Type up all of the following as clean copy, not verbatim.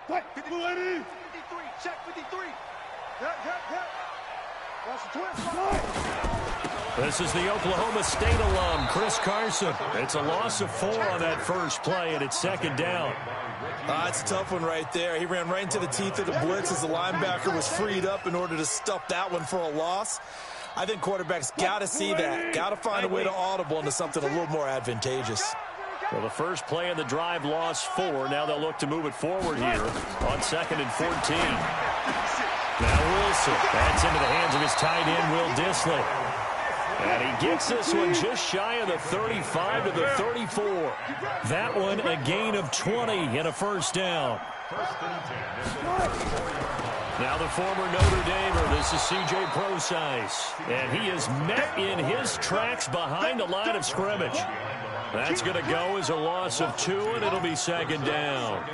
53, check 53. This is the Oklahoma State alum, Chris Carson. It's a loss of 4 on that first play, and it's second down. It's a tough one right there. He ran right into the teeth of the blitz as the linebacker was freed up in order to stuff that one for a loss. I think quarterbacks got to see that. Got to find a way to audible into something a little more advantageous. Well, the first play of the drive lost 4. Now they'll look to move it forward here on 2nd and 14. Now Wilson. That's into the hands of his tight end, Will Dissly. And he gets this one just shy of the 35 to the 34. That one a gain of 20 and a first down. Now the former Notre Damer, this is C.J. Prosise. And he is met in his tracks behind the line of scrimmage. That's going to go as a loss of 2, and it'll be second down.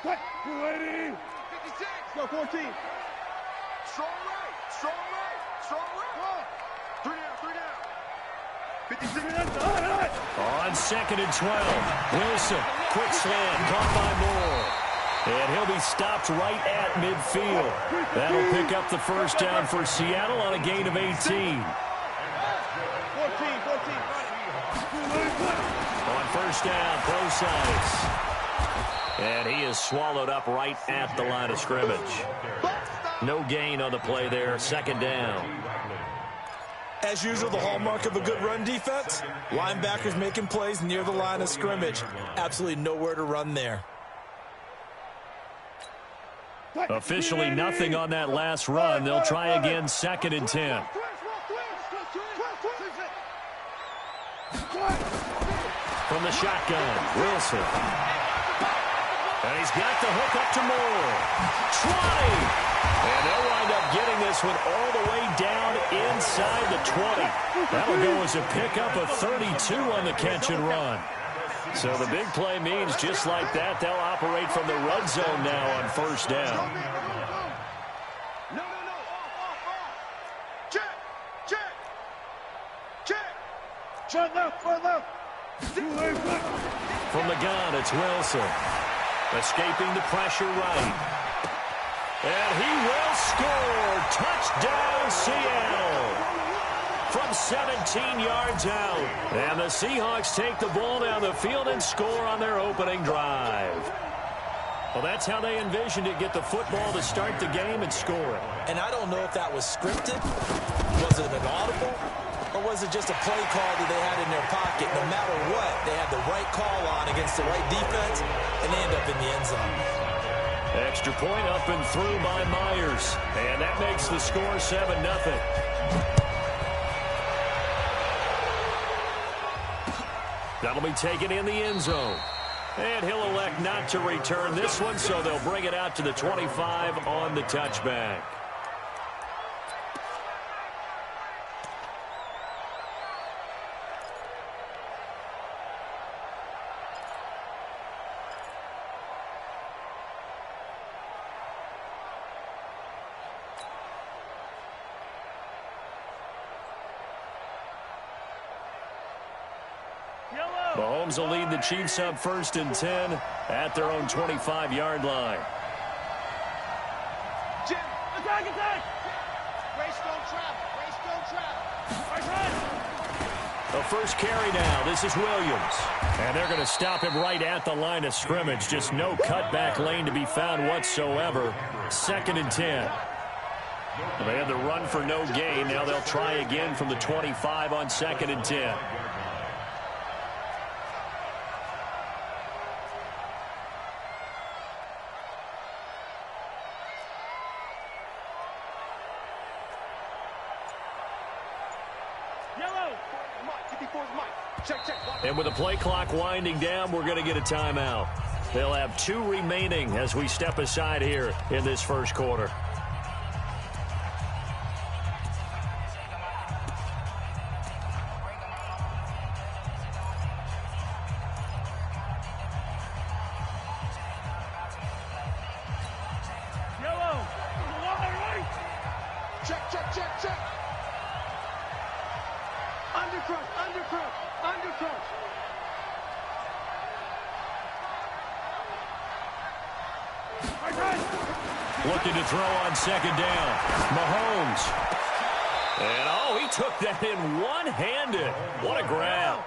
What? 56. Go 14. Strong right. Strong right. Strong right. 3 down. 56. On 2nd and 12. Wilson. Quick slant. Caught by Moore. And he'll be stopped right at midfield. That'll pick up the first down for Seattle on a gain of 18. 14. On first down, Prosise. And he is swallowed up right at the line of scrimmage. No gain on the play there, second down. As usual, the hallmark of a good run defense, linebackers making plays near the line of scrimmage. Absolutely nowhere to run there. Officially nothing on that last run. They'll try again, 2nd and 10. From the shotgun, Wilson. And he's got the hook up to Moore. 20. And they'll wind up getting this one all the way down inside the 20. That'll go as a pickup of 32 on the catch and run. So the big play means just like that, they'll operate from the red zone now on first down. No. Check. Shut left. From the gun, it's Wilson. Escaping the pressure right. And he will score. Touchdown, Seattle. From 17 yards out. And the Seahawks take the ball down the field and score on their opening drive. Well, that's how they envisioned it. Get the football to start the game and score it. And I don't know if that was scripted. Was it an audible? Or was it just a play call that they had in their pocket? No matter what, they had the right call on against the right defense, and they end up in the end zone. Extra point up and through by Myers. And that makes the score 7-0. That'll be taken in the end zone. And he'll elect not to return this one, so they'll bring it out to the 25 on the touchback. Mahomes will lead the Chiefs up 1st and 10 at their own 25-yard line. Jim, attack! Race, don't trap. The first carry now. This is Williams. And they're going to stop him right at the line of scrimmage. Just no cutback lane to be found whatsoever. 2nd and 10. They had the run for no gain. Now they'll try again from the 25 on 2nd and 10. And with the play clock winding down, we're going to get a timeout. They'll have 2 remaining as we step aside here in this first quarter. Check. Undercrush. looking to throw on second down. Mahomes. And, oh, he took that in one-handed. What a grab.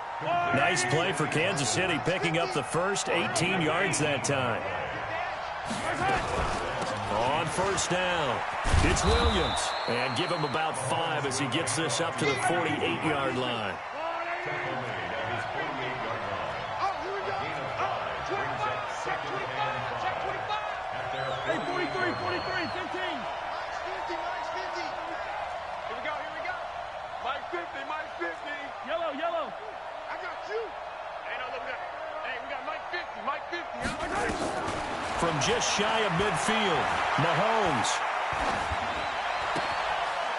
Nice play for Kansas City, picking up the first 18 yards that time. On first down, it's Williams. And give him about 5 as he gets this up to the 48-yard line. Hey, 43, 43, 15. Mike's 50, Mike's 50. Here we go, here we go. Mike's 50, Mike's 50. Yellow, yellow. I got you. Hey, no, look at that. Hey, we got Mike 50, Mike 50. From just shy of midfield, Mahomes.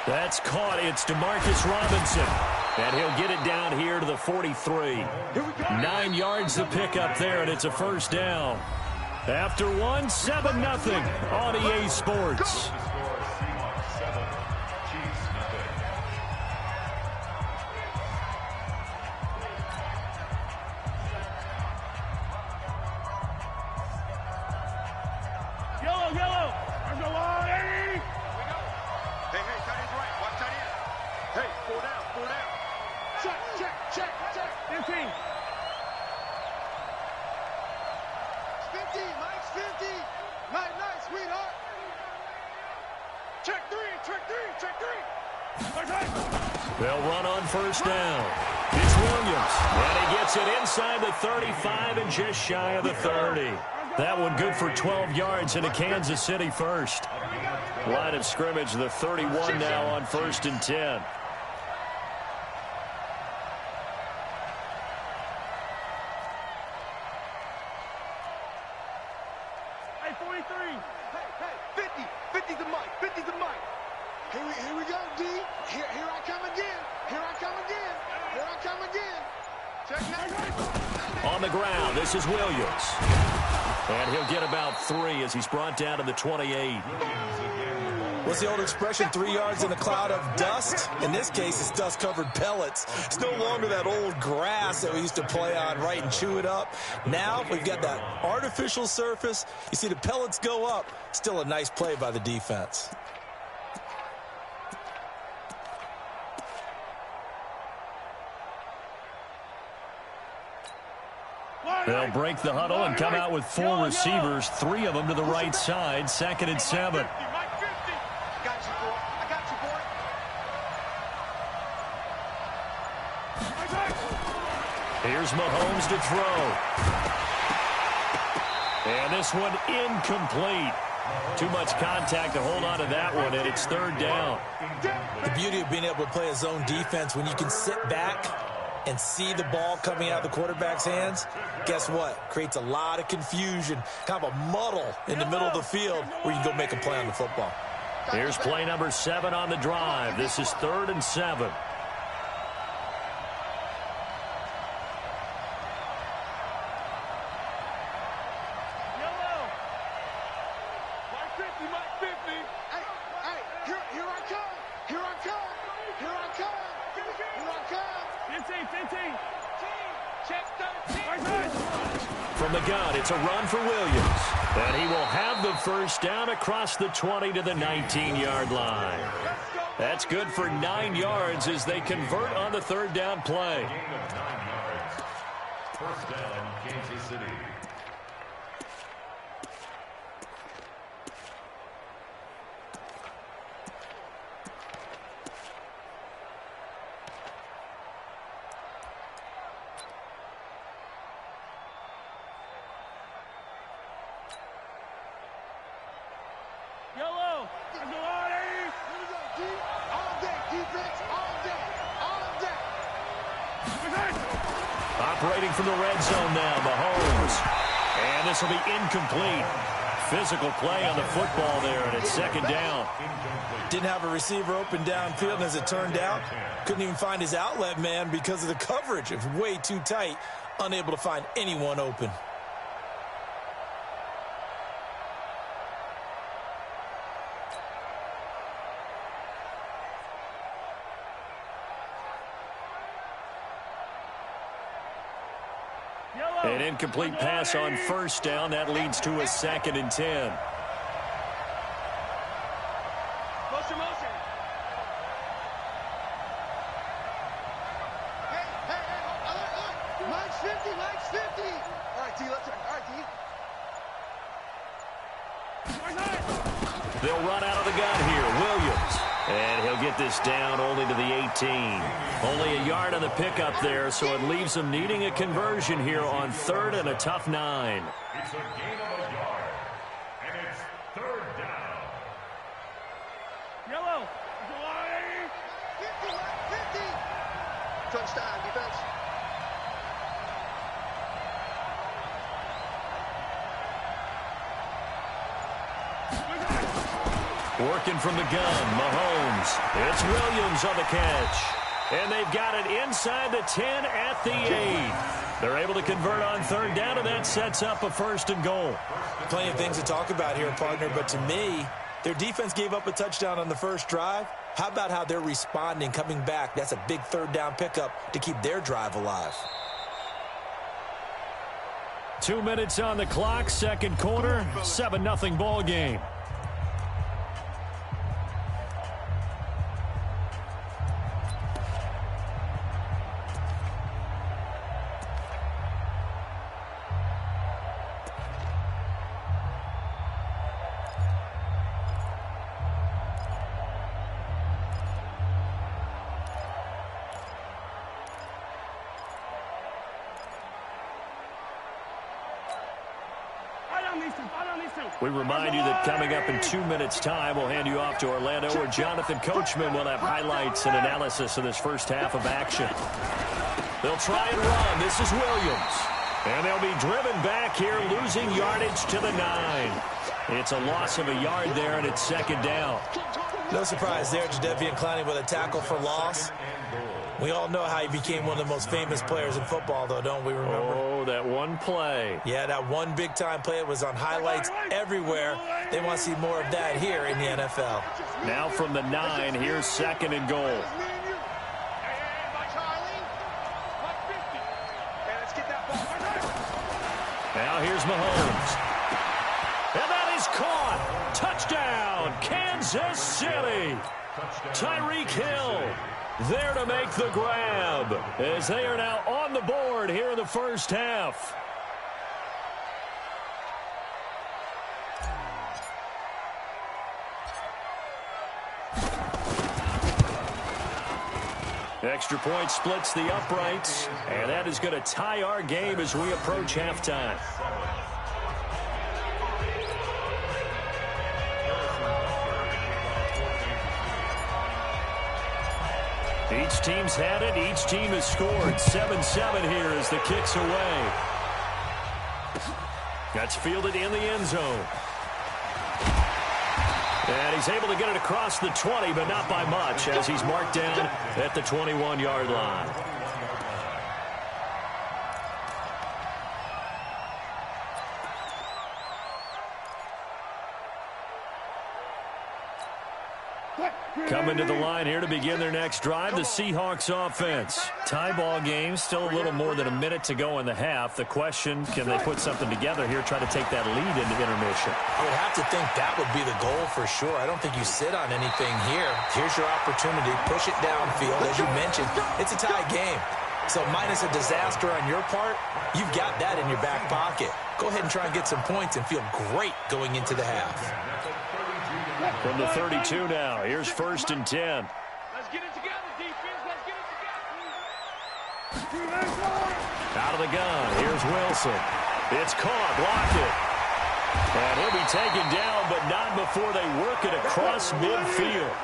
That's caught. It's Demarcus Robinson. And he'll get it down here to the 43. 9 yards to pick up there, and it's a first down. After one, 7-0 on EA Sports. Yellow, yellow. There's no line. Hey, hey, tight end's right. Watch tight end. Hey, 4 down, 4 down. Check, check, check, check. 15. 50, Mike's 50. Night, night, sweetheart. Check 3, check 3, check 3. They'll run on first down. It's Williams. And he gets it inside the 35 and just shy of the 30. That one good for 12 yards into Kansas City first. Line of scrimmage, the 31 now on 1st and 10. Hey, 43. Hey, 50. 50's the mic. 50's the mic. Here we go, D. Here I come again. Here I come again. Here I come again. Check now. On the ground, this is Williams. And he'll get about 3 as he's brought down to the 28. What's the old expression, 3 yards in a cloud of dust? In this case, it's dust-covered pellets. It's no longer that old grass that we used to play on, right, and chew it up. Now we've got that artificial surface. You see the pellets go up. Still a nice play by the defense. They'll break the huddle and come out with 4 receivers, 3 of them to the right side, 2nd and 7. Here's Mahomes to throw. And this one incomplete. Too much contact to hold on to that one, and it's 3rd down. The beauty of being able to play a zone defense when you can sit back and see the ball coming out of the quarterback's hands, guess what? Creates a lot of confusion, kind of a muddle in the middle of the field where you can go make a play on the football. Here's play number 7 on the drive. This is 3rd and 7. From the gun, it's a run for Williams. And he will have the first down across the 20 to the 19-yard line. That's good for 9 yards as they convert on the 3rd down play. First down, Kansas City. Operating from the red zone now, Mahomes. And this will be incomplete. Physical play on the football there, and it's 2nd down. Didn't have a receiver open downfield, and as it turned out, couldn't even find his outlet man because of the coverage. It was way too tight, unable to find anyone open. An incomplete pass on first down. That leads to a 2nd and 10. 50, Mike's 50. All right, D, let's go. All right, D. They'll run out of the gun here. Williams. And he'll get this down only to the 18. Only a yard on the pickup there, so it leaves them needing a conversion here on 3rd and a tough 9. It's a gain of a yard, and it's 3rd down. Yellow. 50, Mike, 50. Touchdown, defense. Working from the gun, Mahomes. It's Williams on the catch. And they've got it inside the 10 at the 8. They're able to convert on 3rd down, and that sets up a 1st and goal. Plenty of things to talk about here, partner, but to me, their defense gave up a touchdown on the first drive. How about how they're responding, coming back? That's a big 3rd down pickup to keep their drive alive. 2 minutes on the clock, 2nd quarter, 7-0 ball game. We remind you that coming up in 2 minutes' time, we'll hand you off to Orlando, where Jonathan Coachman will have highlights and analysis of this first half of action. They'll try and run. This is Williams. And they'll be driven back here, losing yardage to the 9. It's a loss of a yard there, and it's 2nd down. No surprise there, Jadeveon Clowney with a tackle for loss. We all know how he became one of the most famous players in football, though, don't we remember? Oh, that one play. Yeah, that one big-time play. It was on highlights everywhere. They want to see more of that here in the NFL. Now from the 9, here's 2nd and goal. Now here's Mahomes. And that is caught. Touchdown, Kansas City. Tyreek Hill there to make the grab as they are now on the board here in the first half. Extra point splits the uprights, and that is going to tie our game as we approach halftime. Each team's had it. Each team has scored. 7-7 here as the kick's away. That's fielded in the end zone. And he's able to get it across the 20, but not by much, as he's marked down at the 21-yard line. Coming to the line here to begin their next drive, the Seahawks offense. Tie ball game, still a little more than a minute to go in the half. The question, can they put something together here, try to take that lead into intermission? I would have to think that would be the goal for sure. I don't think you sit on anything here. Here's your opportunity. Push it downfield. As you mentioned, it's a tie game. So minus a disaster on your part, you've got that in your back pocket. Go ahead and try and get some points and feel great going into the half. From the 32 now, here's 1st and 10. Let's get it together, defense. Let's get it together. Out of the gun, here's Wilson. It's caught, blocked it. And he'll be taken down, but not before they work it across midfield.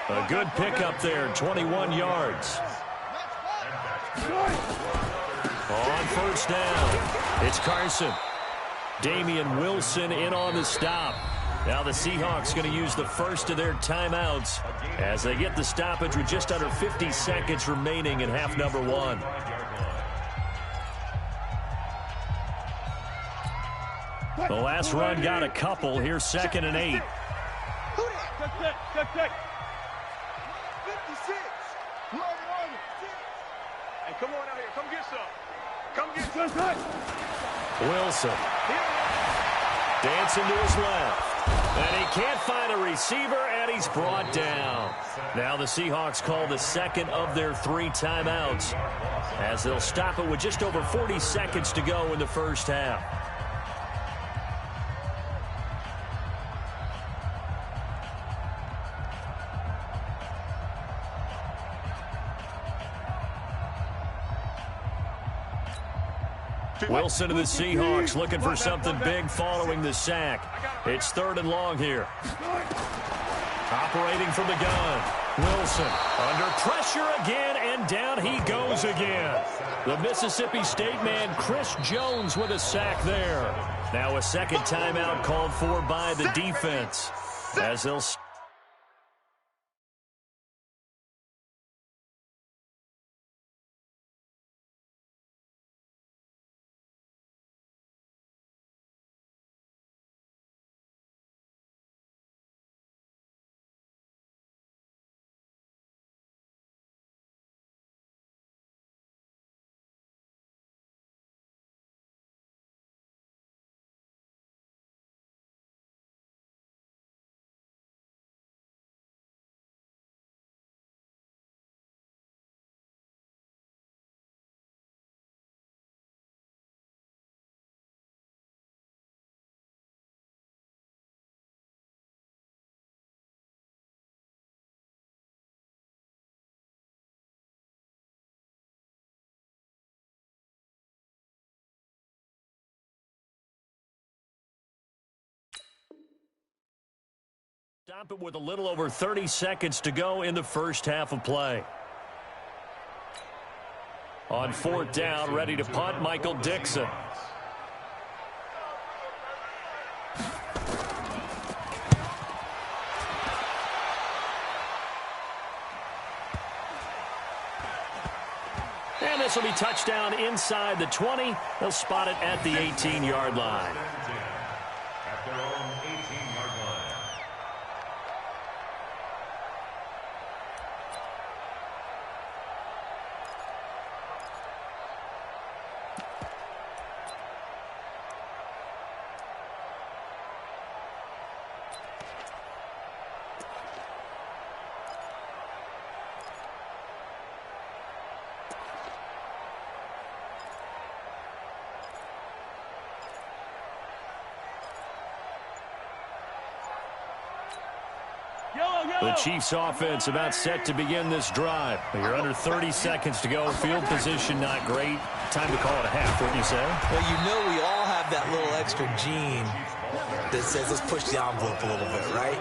A good pickup there, 21 yards. On 1st down, it's Carson. Damian Wilson in on the stop. Now the Seahawks going to use the first of their timeouts as they get the stoppage with just under 50 seconds remaining in half number 1. The last run got a couple. Here's 2nd and 8. Hey, come on out here. Come get some. Come get some. Wilson. Dancing to his left. And he can't find a receiver, and he's brought down. Now the Seahawks call the second of their 3 timeouts as they'll stop it with just over 40 seconds to go in the first half. Wilson and the Seahawks looking for something big following the sack. It's 3rd and long here. Operating from the gun. Wilson under pressure again, and down he goes again. The Mississippi State man, Chris Jones, with a sack there. Now a second timeout called for by the defense as they'll stop it with a little over 30 seconds to go in the first half of play. On 4th down, ready to punt, Michael Dixon. And this will be touchdown inside the 20. They'll spot it at the 18-yard line. At their own 18-yard line. The Chiefs offense about set to begin this drive. You're under 30 seconds to go. Field position not great. Time to call it a half, wouldn't you say? Well, you know we all have that little extra gene that says let's push the envelope a little bit, right?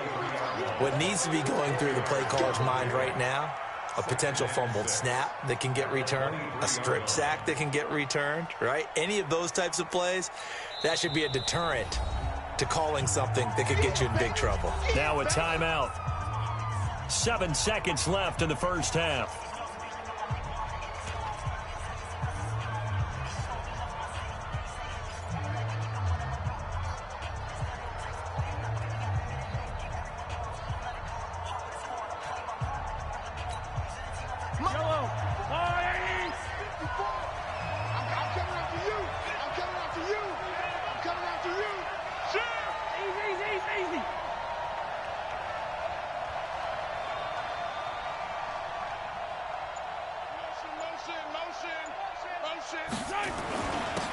What needs to be going through the play caller's mind right now, a potential fumbled snap that can get returned, a strip sack that can get returned, right? Any of those types of plays, that should be a deterrent to calling something that could get you in big trouble. Now a timeout. 7 seconds left in the first half.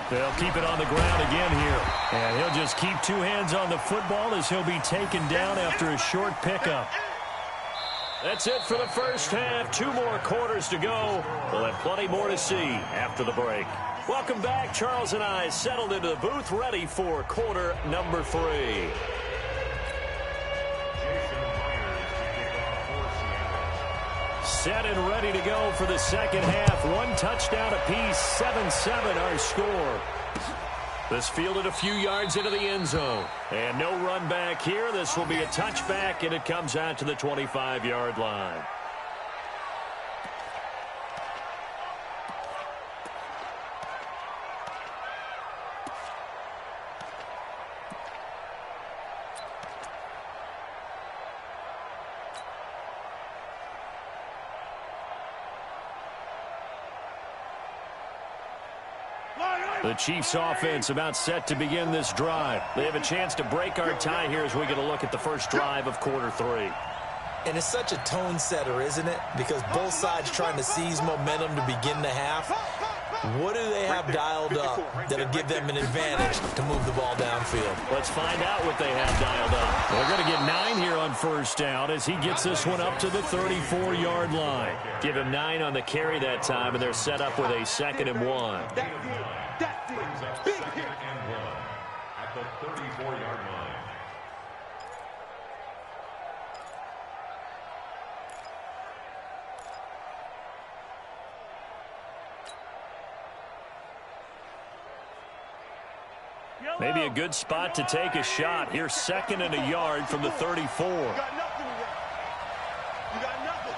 They'll keep it on the ground again here. And he'll just keep 2 hands on the football as he'll be taken down after a short pickup. That's it for the first half. 2 more quarters to go. We'll have plenty more to see after the break. Welcome back. Charles and I settled into the booth, ready for quarter number 3. Set and ready to go for the second half. 1 touchdown apiece, 7-7 our score. This fielded a few yards into the end zone. And no run back here. This will be a touchback, and it comes out to the 25-yard line. The Chiefs offense about set to begin this drive. They have a chance to break our tie here as we get a look at the first drive of quarter 3. And it's such a tone setter, isn't it? Because both sides trying to seize momentum to begin the half. What do they have dialed up that'll give them an advantage to move the ball downfield? Let's find out what they have dialed up. They're going to get 9 here on first down as he gets this one up to the 34-yard line. Give him 9 on the carry that time, and they're set up with a 2nd and 1. Brings up 2nd and 1 at the 34-yard line. Maybe a good spot to take a shot. Here's 2nd and a yard from the 34. You got nothing in there. You got nothing.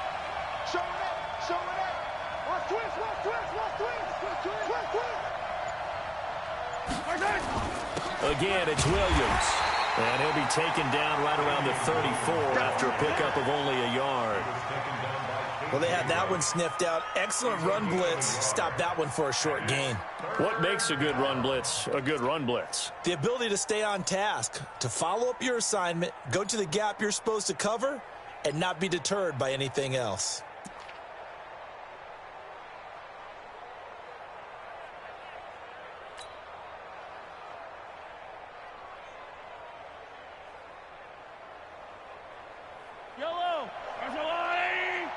Show it up. Show it up. Watch twist. Watch twist. Watch twist. Twist. Twist. Again, it's Williams. And he'll be taken down right around the 34 after a pickup of only a yard. Well, they had that one sniffed out. Excellent run blitz. Stopped that one for a short gain. What makes a good run blitz a good run blitz? The ability to stay on task, to follow up your assignment, go to the gap you're supposed to cover, and not be deterred by anything else. Yellow. There's a line.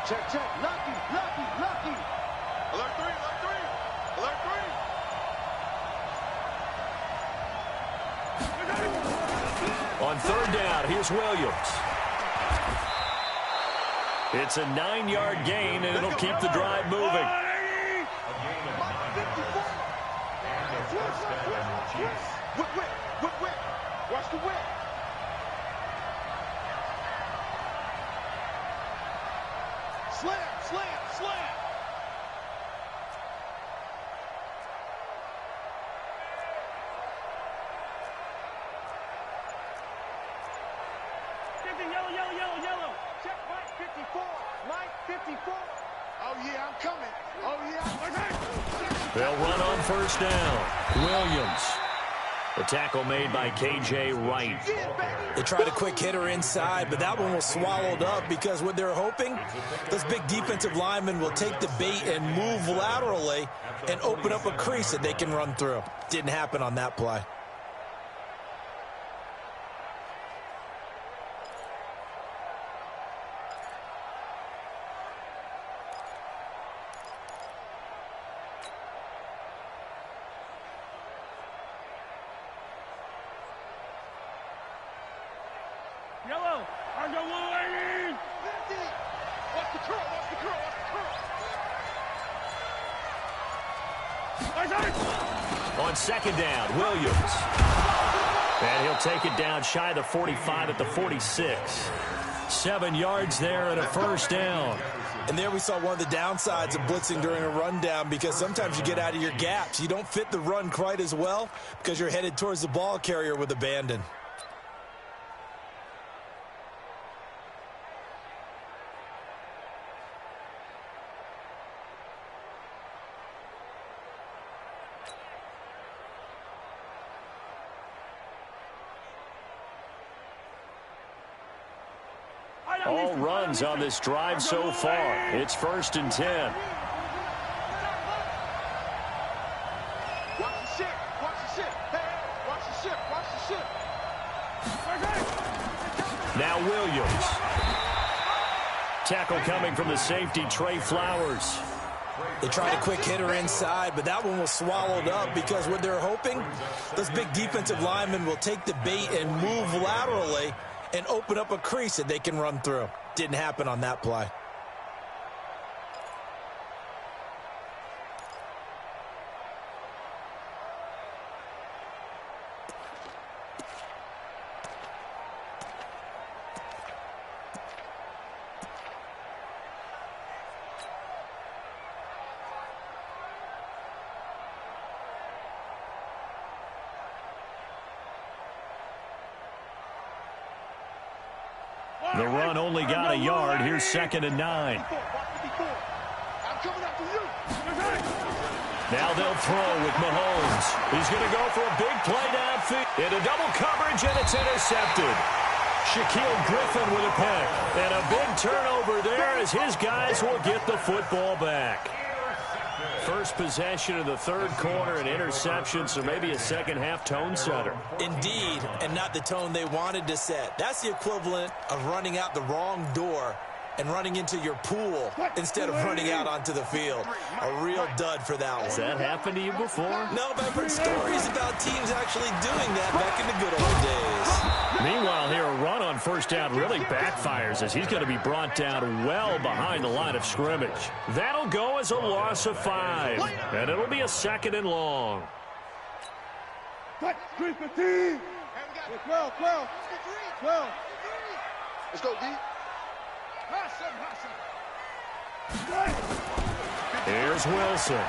Check, check. Lucky, lucky, lucky. Alert 3, alert 3. Alert 3. On 3rd down, here's Williams. It's a 9-yard gain, and it'll keep the drive moving. A gain of 9 and a first down, Chiefs. Whip. Watch the whip. Slam. 50, yellow. Check Mike 54. Mike 54. Oh, yeah, I'm coming. Oh, yeah. They'll run on 1st down. Williams. The tackle made by K.J. Wright. They tried a quick hitter inside, but that one was swallowed up because what they're hoping, those big defensive linemen will take the bait and move laterally and open up a crease that they can run through. Didn't happen on that play. Yellow. I go Wolverine. 50. Watch the curl. On 2nd down, Williams. And he'll take it down shy of the 45 at the 46. 7 yards there and a 1st down. And there we saw one of the downsides of blitzing during a rundown, because sometimes you get out of your gaps. You don't fit the run quite as well because you're headed towards the ball carrier with abandon. All runs on this drive so far. It's 1st and 10. Watch the ship. Hey, watch the ship. Now Williams. Tackle coming from the safety, Trey Flowers. They tried a quick hitter inside, but that one was swallowed up because what they're hoping, those big defensive linemen will take the bait and move laterally and open up a crease that they can run through. Didn't happen on that play. The run only got a yard. Here's 2nd and 9. I'm coming after you. Now they'll throw with Mahomes. He's going to go for a big play downfield. Into double coverage, and it's intercepted. Shaquille Griffin with a pick. And a big turnover there as his guys will get the football back. First possession of the third quarter, an interception, so maybe a second-half tone setter. Indeed, and not the tone they wanted to set. That's the equivalent of running out the wrong door and running into your pool instead of running out onto the field. A real dud for that one. Has that happened to you before? No, but I've heard stories about teams actually doing that back in the good old days. Meanwhile, here, a run on first down really backfires as he's going to be brought down well behind the line of scrimmage. That'll go as a loss of 5, and it'll be a 2nd and long. 12. Let's go, D. Here's Wilson.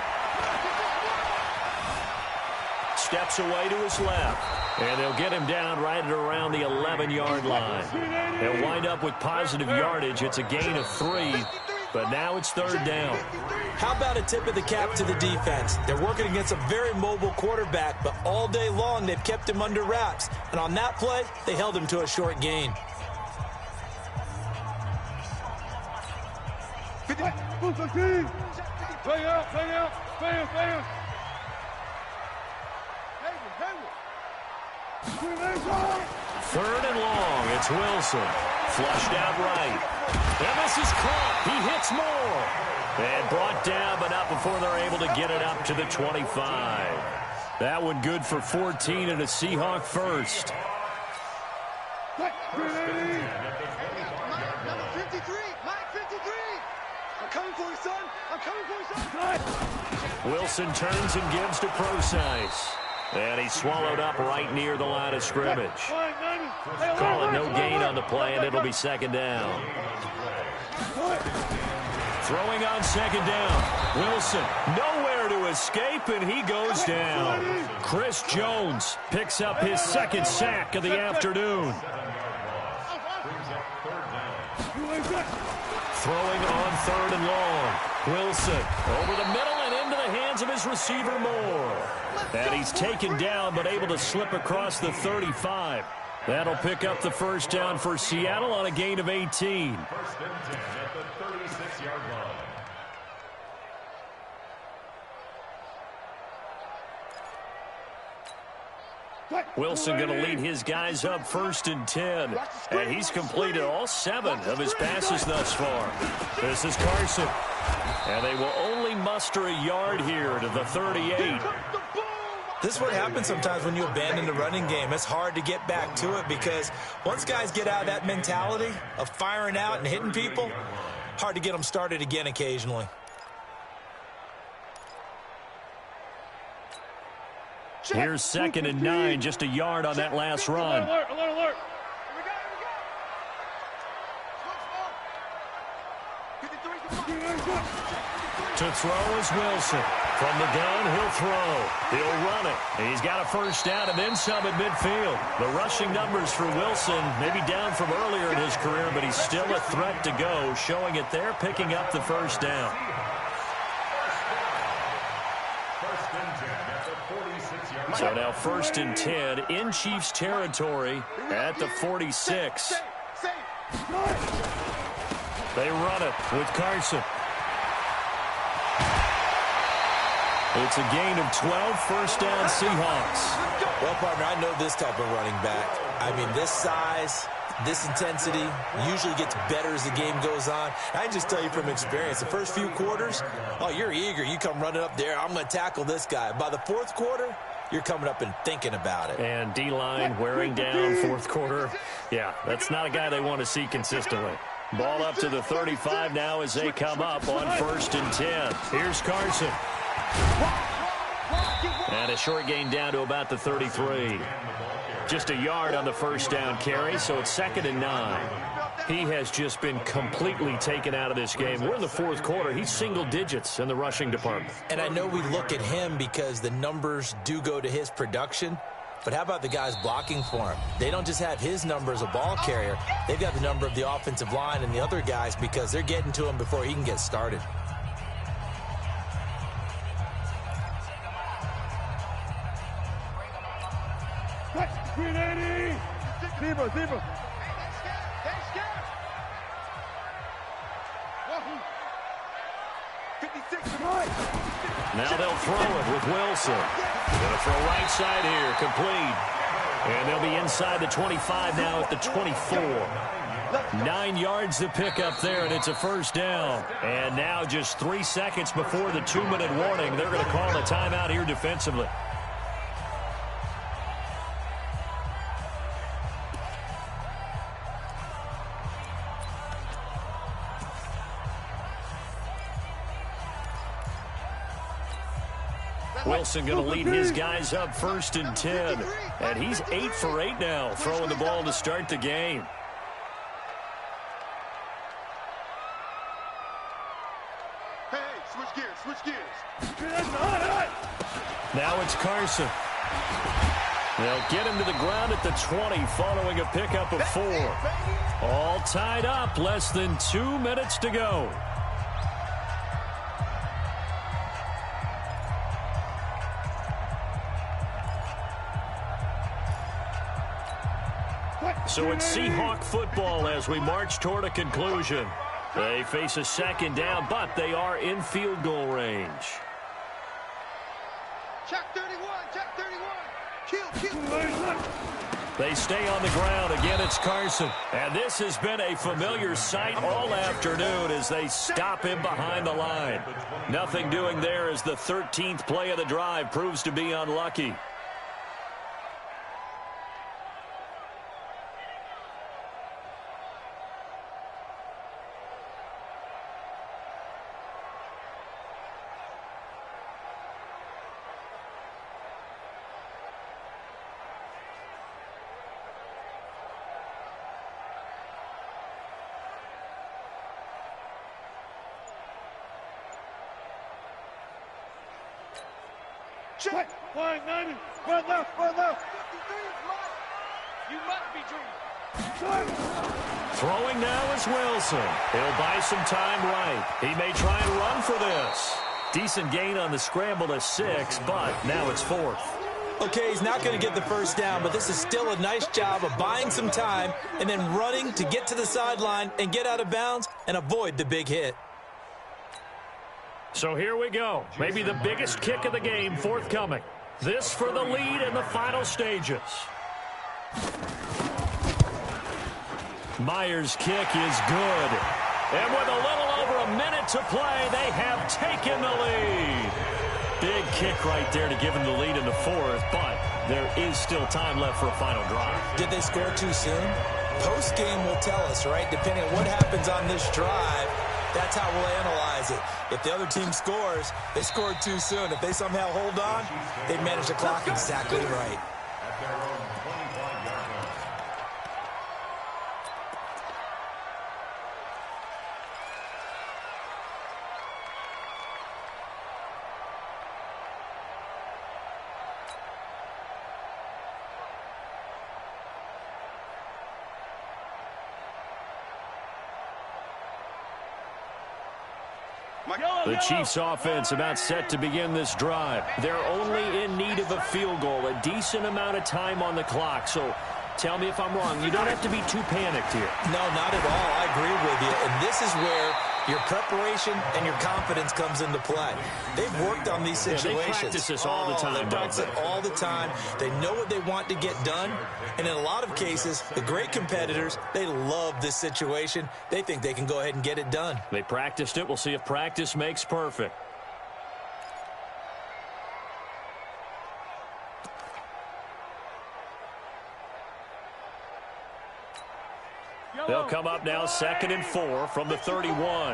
Steps away to his left. And they'll get him down right at around the 11-yard line. They'll wind up with positive yardage. It's a gain of 3, but now it's 3rd down. How about a tip of the cap to the defense? They're working against a very mobile quarterback, but all day long they've kept him under wraps. And on that play, they held him to a short gain. Play out. 3rd and long. It's Wilson. Flushed out right. And this is caught. He hits more. And brought down, but not before they're able to get it up to the 25. That one good for 14 and a Seahawk first. Number 53. Mike 53. I'm coming for you, son. Wilson turns and gives to Procise. And he's swallowed up right near the line of scrimmage. Call it no gain on the play, and it'll be 2nd down. Throwing on 2nd down. Wilson nowhere to escape, and he goes down. Chris Jones picks up his 2nd sack of the afternoon. Throwing on 3rd and long. Wilson over the middle and into the hands of his receiver Moore. And he's taken down but able to slip across the 35. That'll pick up the 1st down for Seattle on a gain of 18. 1st and 10 at the 36-yard line. Wilson going to lead his guys up 1st and 10. And he's completed all 7 of his passes thus far. This is Carson. And they will only muster a yard here to the 38. This is what happens sometimes when you abandon the running game. It's hard to get back to it because once guys get out of that mentality of firing out and hitting people, hard to get them started again occasionally. Here's 2nd and 9, just a yard on that last run. Alert. To throw is Wilson. From the gun, he'll throw. He'll run it. He's got a 1st down and then some at midfield. The rushing numbers for Wilson maybe down from earlier in his career, but he's still a threat to go, showing it there, picking up the 1st down. So now 1st and 10 in Chiefs territory at the 46. They run it with Carson. It's a gain of 12, 1st down Seahawks. Well, partner, I know this type of running back. I mean, this size, this intensity usually gets better as the game goes on. I can just tell you from experience, the first few quarters, oh, you're eager. You come running up there, I'm going to tackle this guy. By the 4th quarter, you're coming up and thinking about it. And D-line wearing down 4th quarter. Yeah, that's not a guy they want to see consistently. Ball up to the 35 now as they come up on 1st and 10. Here's Carson. And a short gain down to about the 33. Just a yard on the 1st down carry, so it's 2nd and 9. He has just been completely taken out of this game. We're in the 4th quarter. He's single digits in the rushing department. And I know we look at him because the numbers do go to his production. But how about the guys blocking for him? They don't just have his number as a ball carrier. They've got the number of the offensive line and the other guys because they're getting to him before he can get started. 380. Zebra, zebra. They scared. 56 to right. Now they'll throw it with Wilson. Gonna throw right side here, complete. And they'll be inside the 25 now at the 24. 9 yards to pick up there, and it's a first down. And now just 3 seconds before the 2-minute warning, they're going to call a timeout here defensively. Wilson going to lead his guys up 1st and 10. And he's 8 for 8 now, throwing the ball to start the game. Hey, switch gears, switch gears. Now it's Carson. They'll get him to the ground at the 20 following a pickup of 4. All tied up, less than 2 minutes to go. So it's Seahawk football as we march toward a conclusion. They face a 2nd down, but they are in field goal range. Check 31, check 31. Kill. They stay on the ground. Again, it's Carson. And this has been a familiar sight all afternoon as they stop him behind the line. Nothing doing there as the 13th play of the drive proves to be unlucky. Check. Flying 90. Run left, run left. You must be dreaming. Throwing now is Wilson. He'll buy some time right. He may try and run for this. Decent gain on the scramble to 6, but now it's 4th. Okay, he's not going to get the first down, but this is still a nice job of buying some time and then running to get to the sideline and get out of bounds and avoid the big hit. So here we go. Maybe the biggest kick of the game forthcoming. This for the lead in the final stages. Myers' kick is good. And with a little over a minute to play, they have taken the lead. Big kick right there to give them the lead in the 4th, but there is still time left for a final drive. Did they score too soon? Post-game will tell us, right? Depending on what happens on this drive, that's how we'll analyze it. If the other team scores, they scored too soon. If they somehow hold on, they manage the clock exactly right. The Chiefs offense about set to begin this drive. They're only in need of a field goal, a decent amount of time on the clock. So tell me if I'm wrong. You don't have to be too panicked here. No, not at all. I agree with you. And this is where your preparation and your confidence comes into play. They've worked on these situations. They practice this all the time. They practice it all the time. They know what they want to get done. And in a lot of cases, the great competitors, they love this situation. They think they can go ahead and get it done. They practiced it. We'll see if practice makes perfect. They'll come up now 2nd and 4 from the 31.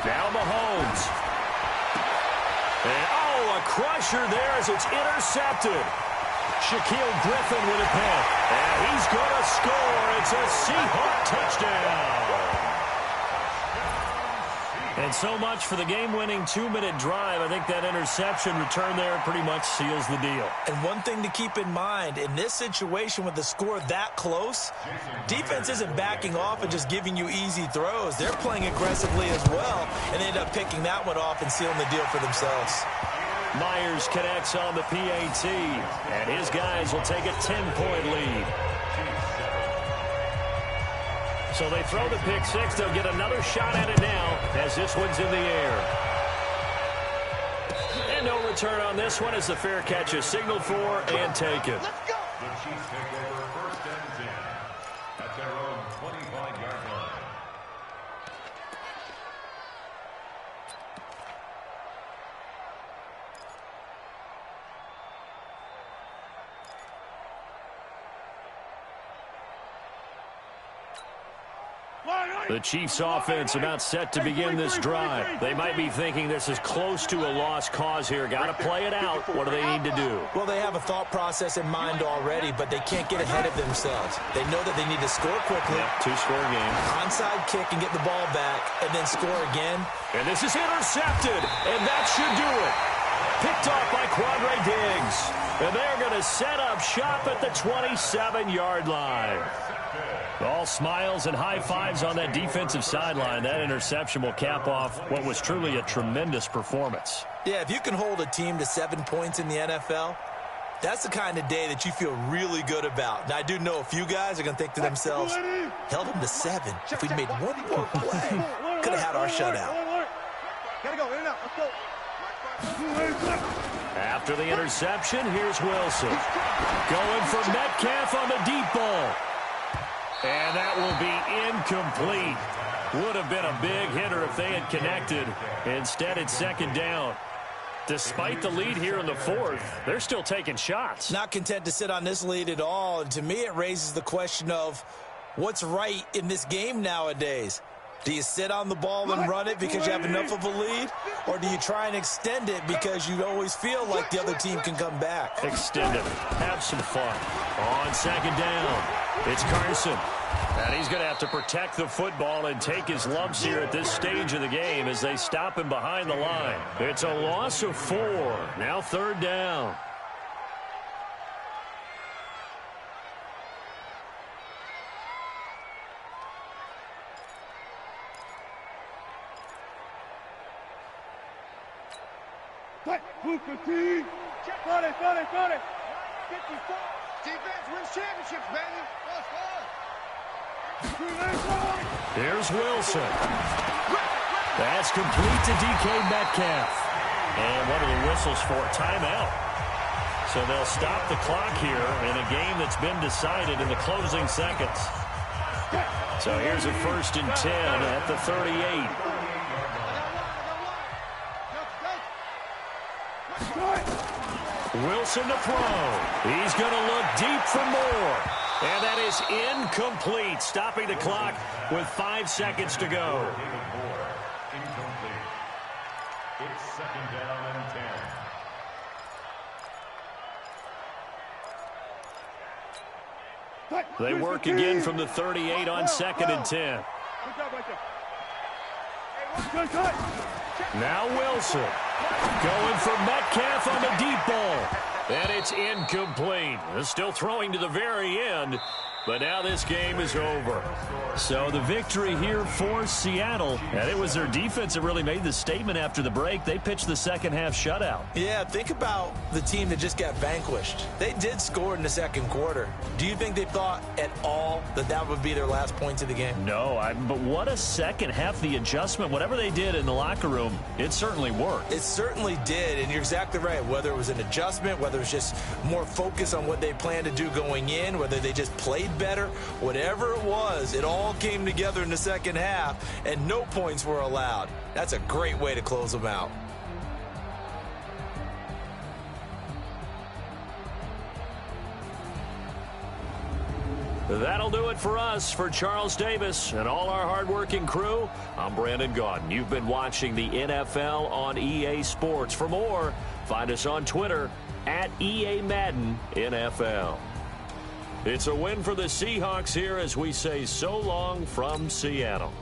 Now Mahomes. And, a crusher there as it's intercepted. Shaquille Griffin with a pick. And he's going to score. It's a Seahawk touchdown. And so much for the game-winning 2-minute drive. I think that interception return there pretty much seals the deal. And one thing to keep in mind, in this situation with the score that close, defense isn't backing off and just giving you easy throws. They're playing aggressively as well, and they end up picking that one off and sealing the deal for themselves. Myers connects on the PAT, and his guys will take a 10-point lead. So they throw the pick six. They'll get another shot at it now as this one's in the air. And no return on this one as the fair catch is signaled for and taken. The Chiefs take over first and 10 at their own 25-yard line. The Chiefs offense about set to begin this drive. They might be thinking this is close to a lost cause here. Got to play it out. What do they need to do? Well, they have a thought process in mind already, but they can't get ahead of themselves. They know that they need to score quickly. Yep, two-score game. Onside kick and get the ball back, and then score again. And this is intercepted, and that should do it. Picked off by Quandre Diggs. And they're going to set up shop at the 27-yard line. All smiles and high fives on that defensive sideline. That interception will cap off what was truly a tremendous performance. Yeah, if you can hold a team to 7 points in the NFL, that's the kind of day that you feel really good about. Now, I do know a few guys are going to think to themselves, held them to 7. If we'd made one more play, could have had our shutout. Gotta go, in and out, let's go. After the interception, here's Wilson. Going for Metcalf on the deep ball. And that will be incomplete. Would have been a big hitter if they had connected. Instead, it's second down. Despite the lead here in the fourth, they're still taking shots. Not content to sit on this lead at all. And to me, it raises the question of what's right in this game nowadays. Do you sit on the ball and run it because you have enough of a lead? Or do you try and extend it because you always feel like the other team can come back? Extend it. Have some fun. On second down, it's Carson. And he's going to have to protect the football and take his lumps here at this stage of the game as they stop him behind the line. It's a loss of 4. Now third down. Run it. 54. Defense wins championships, baby. Here's Wilson. That's complete to DK Metcalf. And what are the whistles for? Timeout. So they'll stop the clock here in a game that's been decided in the closing seconds. So here's a first and 10 at the 38. Wilson to throw. He's going to look deep for more. And that is incomplete, stopping the clock with 5 seconds to go. Incomplete. It's second down and 10. They work again from the 38 on second and 10. Now Wilson going for Metcalf on the deep ball. And it's incomplete. They're still throwing to the very end. But now this game is over. So the victory here for Seattle. And it was their defense that really made the statement after the break. They pitched the second half shutout. Yeah, think about the team that just got vanquished. They did score in the second quarter. Do you think they thought at all that that would be their last points of the game? No, but what a second half. The adjustment, whatever they did in the locker room, it certainly worked. It certainly did, and you're exactly right. Whether it was an adjustment, whether it was just more focus on what they planned to do going in, whether they just played better, whatever it was, it all came together in the second half, and no points were allowed. That's a great way to close them out. That'll do it for us. For Charles Davis and all our hardworking crew, I'm Brandon Gaudin. You've been watching the NFL on EA Sports. For more, find us on Twitter at EA Madden NFL. It's a win for the Seahawks here as we say so long from Seattle.